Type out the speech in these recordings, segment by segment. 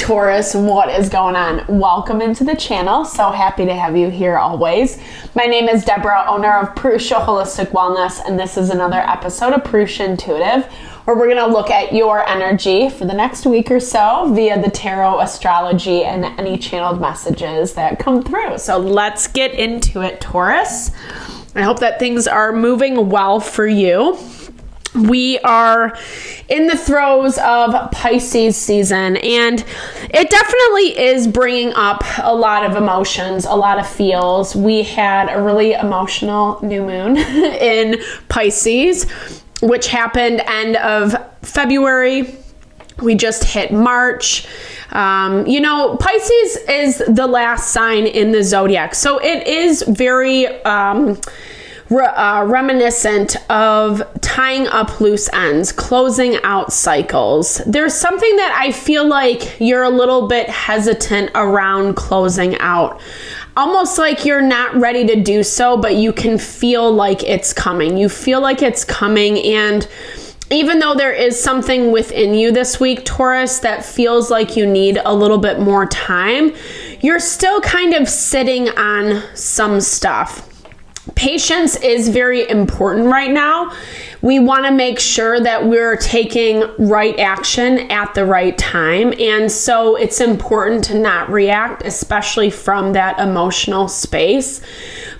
Taurus, what is going on? Welcome into the channel. So happy to have you here always. My name is Deborah, owner of Purusha Holistic Wellness, and this is another episode of Purusha Intuitive, where we're going to look at your energy for the next week or so via the tarot, astrology, and any channeled messages that come through. So let's get into it, Taurus. I hope that things are moving well for you. We are in the throes of Pisces season, and it definitely is bringing up a lot of emotions, a lot of feels. We had a really emotional new moon in Pisces, which happened end of February. We just hit March. Pisces is the last sign in the zodiac, so it is very reminiscent of tying up loose ends, closing out cycles. There's something that I feel like you're a little bit hesitant around closing out. Almost like you're not ready to do so, but you can feel like it's coming. You feel like it's coming, and even though there is something within you this week, Taurus, that feels like you need a little bit more time, you're still kind of sitting on some stuff. Patience is very important right now. We want to make sure that we're taking right action at the right time. And so it's important to not react, especially from that emotional space.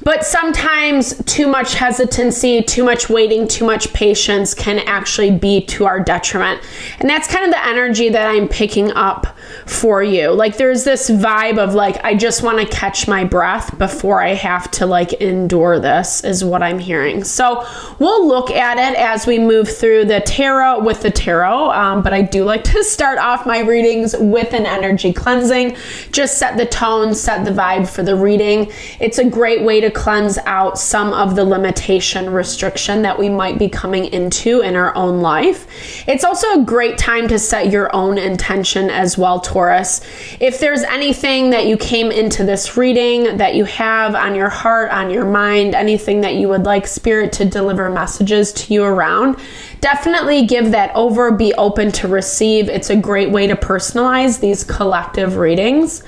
But sometimes too much hesitancy, too much waiting, too much patience can actually be to our detriment. And that's kind of the energy that I'm picking up for you. Like there's this vibe of like, I just want to catch my breath before I have to like endure this, is what I'm hearing. So we'll look at it as we move through the tarot with the tarot. But I do like to start off my readings with an energy cleansing. Just set the tone, set the vibe for the reading. It's a great way to cleanse out some of the limitation, restriction that we might be coming into in our own life. It's also a great time to set your own intention as well, Taurus. If there's anything that you came into this reading that you have on your heart, on your mind, anything that you would like Spirit to deliver messages to you around, definitely give that over. Be open to receive. It's a great way to personalize these collective readings.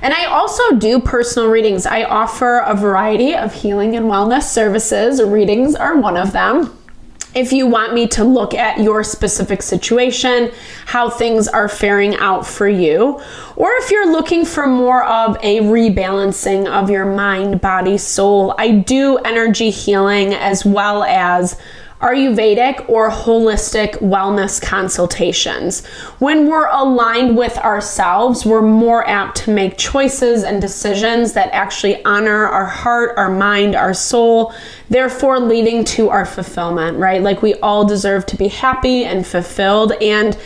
And I also do personal readings. I offer a variety of healing and wellness services. Readings are one of them. If you want me to look at your specific situation, how things are faring out for you, or if you're looking for more of a rebalancing of your mind, body, soul, I do energy healing as well as Ayurvedic or holistic wellness consultations. When we're aligned with ourselves, we're more apt to make choices and decisions that actually honor our heart, our mind, our soul, therefore leading to our fulfillment, right? Like we all deserve to be happy and fulfilled. And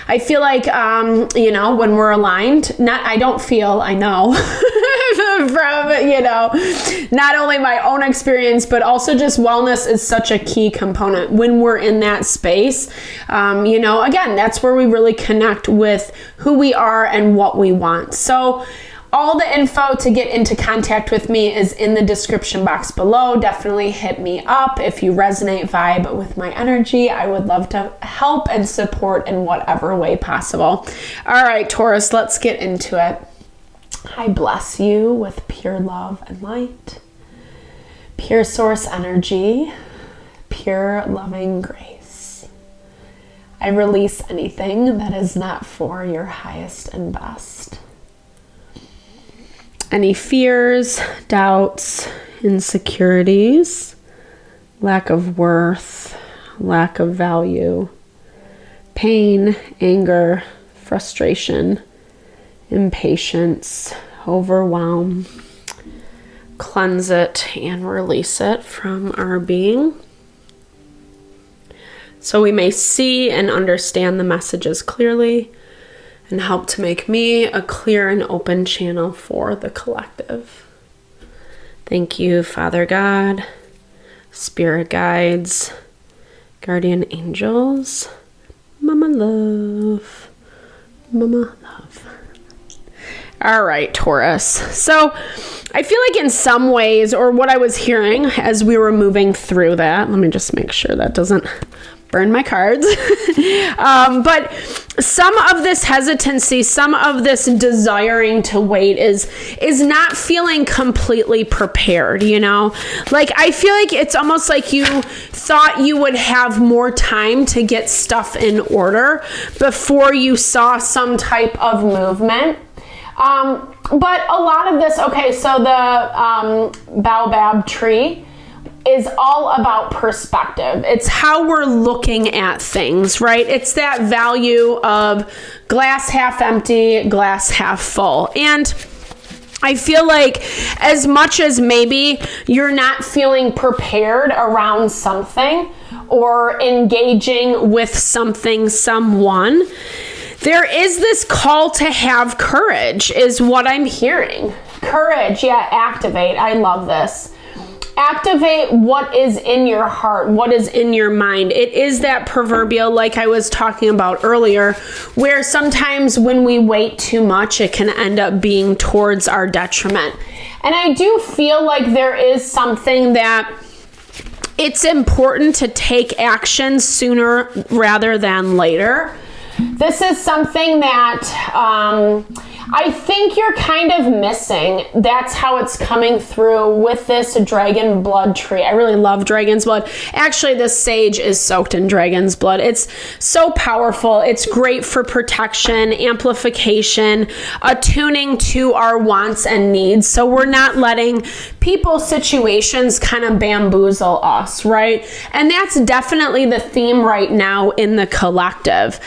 I feel like, when we're aligned, I know from, not only my own experience, but also just wellness is such a key component when we're in that space. Again, that's where we really connect with who we are and what we want. So all the info to get into contact with me is in the description box below. Definitely hit me up if you resonate, vibe with my energy. I would love to help and support in whatever way possible. All right, Taurus, let's get into it. I bless you with pure love and light, pure source energy, pure loving grace. I release anything that is not for your highest and best. Any fears, doubts, insecurities, lack of worth, lack of value, pain, anger, frustration, impatience, overwhelm, cleanse it and release it from our being, so we may see and understand the messages clearly and help to make me a clear and open channel for the collective. Thank you, Father God, Spirit guides, guardian angels, Mama Love, Mama Love. All right, Taurus. So I feel like in some ways, or what I was hearing as we were moving through that, let me just make sure that doesn't burn my cards. But some of this hesitancy, some of this desiring to wait is not feeling completely prepared, you know? Like, I feel like it's almost like you thought you would have more time to get stuff in order before you saw some type of movement. But a lot of this, okay, so the baobab tree is all about perspective. It's how we're looking at things, right? It's that value of glass half empty, glass half full. And I feel like as much as maybe you're not feeling prepared around something or engaging with something, someone, there is this call to have courage is what I'm hearing. Courage, yeah, activate. I love this. Activate what is in your heart, what is in your mind. It is that proverbial, like I was talking about earlier, where sometimes when we wait too much, it can end up being towards our detriment. And I do feel like there is something that it's important to take action sooner rather than later. This is something that I think you're kind of missing. That's how it's coming through with this dragon blood tree. I really love dragon's blood. Actually, this sage is soaked in dragon's blood. It's so powerful. It's great for protection, amplification, attuning to our wants and needs. So we're not letting people, situations kind of bamboozle us, right? And that's definitely the theme right now in the collective.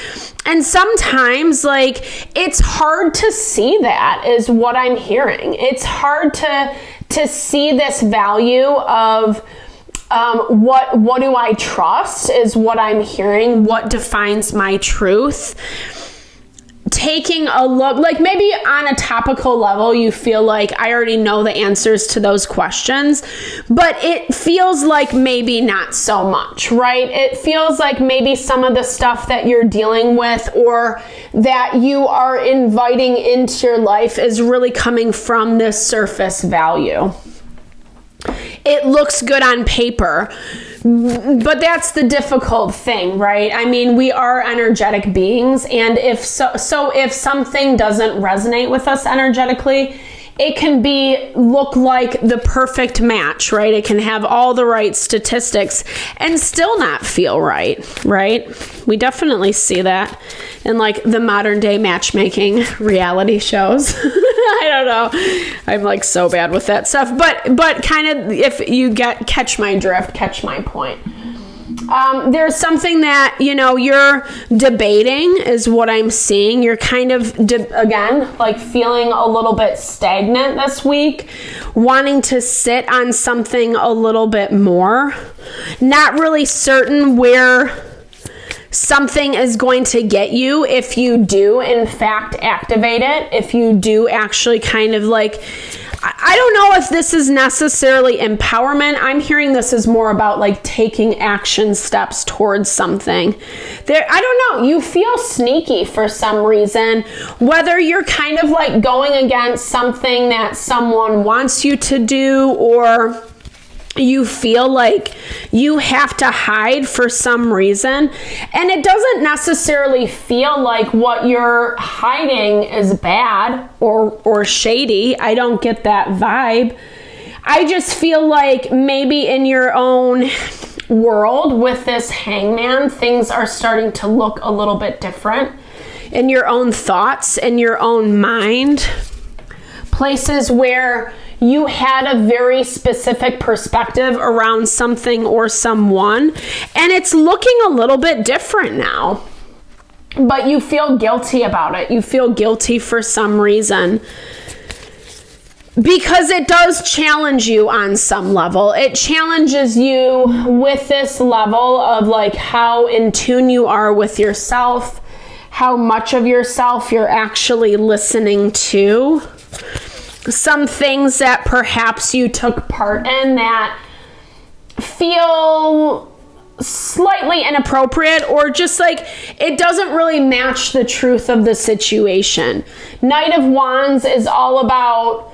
And sometimes, like, it's hard to see that is what I'm hearing. It's hard to see this value of what do I trust is what I'm hearing. What defines my truth? Taking a look, like maybe on a topical level, you feel like I already know the answers to those questions, but it feels like maybe not so much, right? It feels like maybe some of the stuff that you're dealing with or that you are inviting into your life is really coming from this surface value. It looks good on paper, but that's the difficult thing, right? I mean, we are energetic beings, and if something doesn't resonate with us energetically, it can look like the perfect match, right? It can have all the right statistics and still not feel right? We definitely see that in like the modern day matchmaking reality shows. I don't know. I'm like so bad with that stuff, but kind of if you catch my drift, catch my point. There's something that, you know, you're debating is what I'm seeing. You're kind of, again, like feeling a little bit stagnant this week, wanting to sit on something a little bit more, not really certain where something is going to get you if you do, in fact, activate it, if you do actually kind of like, I don't know if this is necessarily empowerment. I'm hearing this is more about like taking action steps towards something. I don't know. You feel sneaky for some reason, whether you're kind of like going against something that someone wants you to do, or you feel like you have to hide for some reason. And it doesn't necessarily feel like what you're hiding is bad or shady. I don't get that vibe. I just feel like maybe in your own world with this hangman, things are starting to look a little bit different in your own thoughts, in your own mind. Places where you had a very specific perspective around something or someone, and it's looking a little bit different now. But you feel guilty about it. You feel guilty for some reason. Because it does challenge you on some level. It challenges you with this level of like how in tune you are with yourself, how much of yourself you're actually listening to. Some things that perhaps you took part in that feel slightly inappropriate, or just like it doesn't really match the truth of the situation. Knight of Wands is all about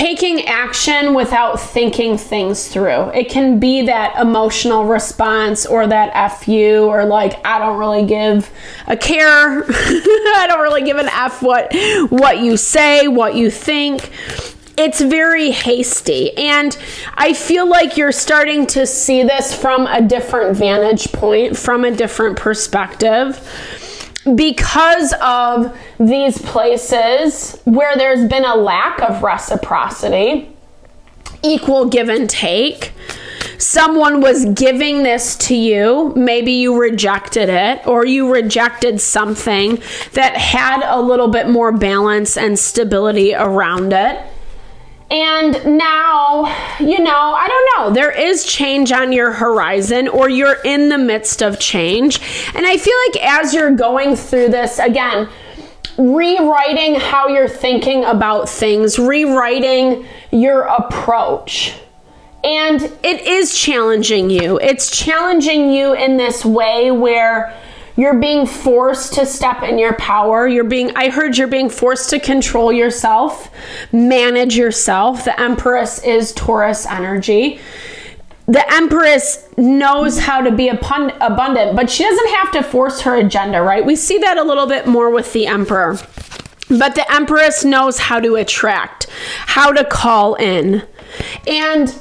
taking action without thinking things through. It can be that emotional response or that F you, or like, I don't really give a care. I don't really give an F what you say, what you think. It's very hasty. And I feel like you're starting to see this from a different vantage point, from a different perspective, because of these places where there's been a lack of reciprocity, equal give and take. Someone was giving this to you. Maybe you rejected it, or you rejected something that had a little bit more balance and stability around it. And now, I don't know, there is change on your horizon, or you're in the midst of change. And I feel like as you're going through this, again, rewriting how you're thinking about things, rewriting your approach. And it is challenging you. It's challenging you in this way where you're being forced to step in your power. I heard you're being forced to control yourself, manage yourself. The Empress is Taurus energy. The Empress knows how to be abundant, but she doesn't have to force her agenda, right? We see that a little bit more with the Emperor. But the Empress knows how to attract, how to call in. And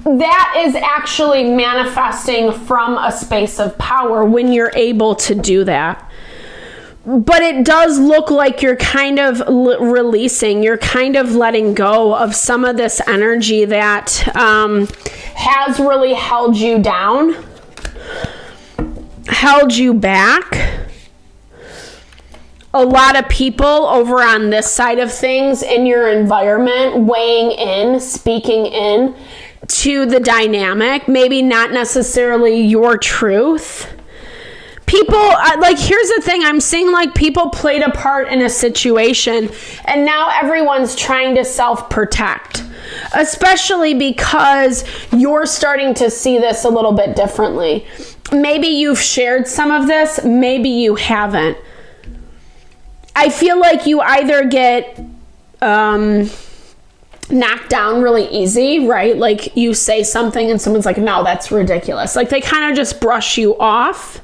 that is actually manifesting from a space of power when you're able to do that. But it does look like you're kind of releasing, you're kind of letting go of some of this energy that has really held you down, held you back. A lot of people over on this side of things in your environment weighing in, speaking in to the dynamic, maybe not necessarily your truth. People, here's the thing, I'm seeing like people played a part in a situation and now everyone's trying to self-protect, especially because you're starting to see this a little bit differently. Maybe you've shared some of this, maybe you haven't. I feel like you either get knocked down really easy, right? Like you say something and someone's like, no, that's ridiculous. Like they kind of just brush you off.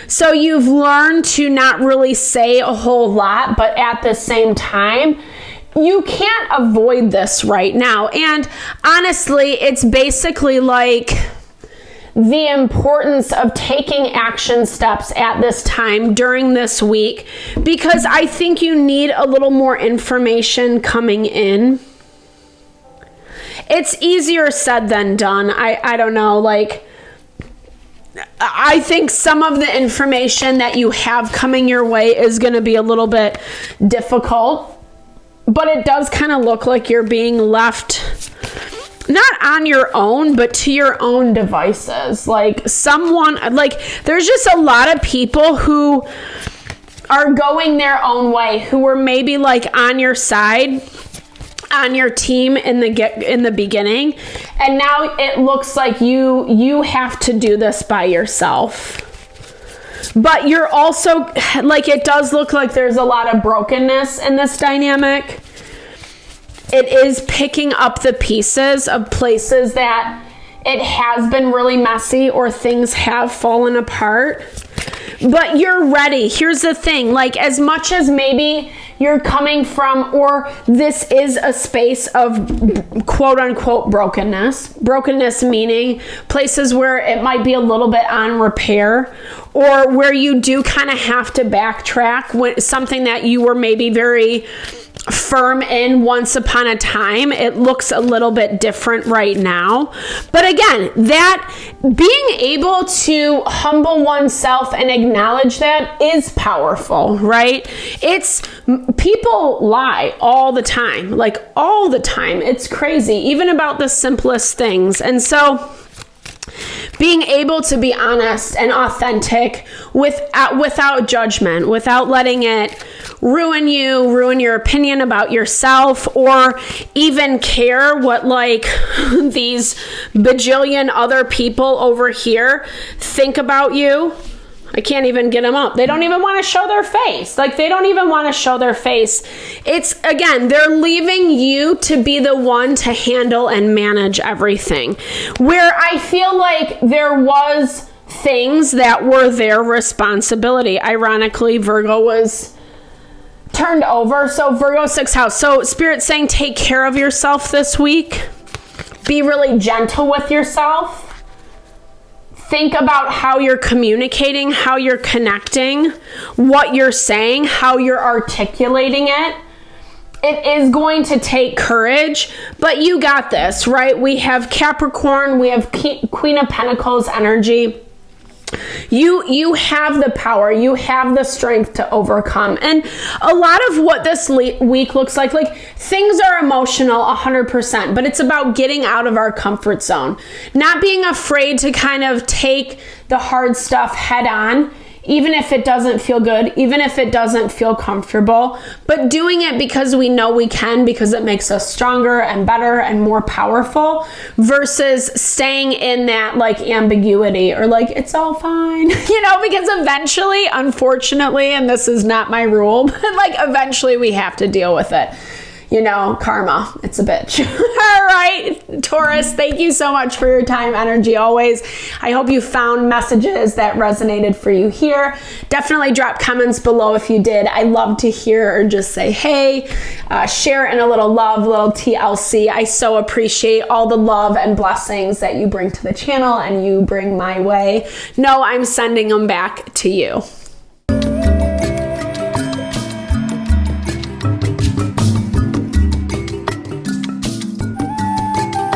So you've learned to not really say a whole lot, but at the same time, you can't avoid this right now. And honestly, it's basically like the importance of taking action steps at this time during this week, because I think you need a little more information coming in. It's easier said than done. I don't know, like, I think some of the information that you have coming your way is going to be a little bit difficult, but it does kind of look like you're being left not on your own, but to your own devices. Like there's just a lot of people who are going their own way, who were maybe like on your side, on your team in the beginning, and now it looks like you have to do this by yourself. But you're also like, it does look like there's a lot of brokenness in this dynamic. It is picking up the pieces of places that it has been really messy or things have fallen apart. But you're ready. Here's the thing, like as much as maybe you're coming from, or this is a space of quote unquote brokenness meaning places where it might be a little bit on repair, or where you do kind of have to backtrack when something that you were maybe very firm in once upon a time. It looks a little bit different right now. But again, that being able to humble oneself and acknowledge that is powerful, right? People lie all the time, like all the time. It's crazy, even about the simplest things. And so being able to be honest and authentic without judgment, without letting it ruin your opinion about yourself, or even care what like these bajillion other people over here think about you. I can't even get them up. They don't even want to show their face. Like, they don't even want to show their face. It's, again, they're leaving you to be the one to handle and manage everything. Where I feel like there was things that were their responsibility. Ironically, Virgo was turned over. So Virgo 6th house. So Spirit's saying take care of yourself this week. Be really gentle with yourself. Think about how you're communicating, how you're connecting, what you're saying, how you're articulating it. It is going to take courage, but you got this, right? We have Capricorn, we have Queen of Pentacles energy. You have the power, you have the strength to overcome. And a lot of what this week looks like things are emotional 100%, but it's about getting out of our comfort zone. Not being afraid to kind of take the hard stuff head on, even if it doesn't feel good, even if it doesn't feel comfortable, but doing it because we know we can, because it makes us stronger and better and more powerful, versus staying in that ambiguity or it's all fine, because eventually, unfortunately, and this is not my rule, but eventually we have to deal with it. Karma, it's a bitch. All right, Taurus, thank you so much for your time, energy, always. I hope you found messages that resonated for you here. Definitely drop comments below if you did. I love to hear or just say, hey, share in a little love, little TLC. I so appreciate all the love and blessings that you bring to the channel and you bring my way. No, I'm sending them back to you.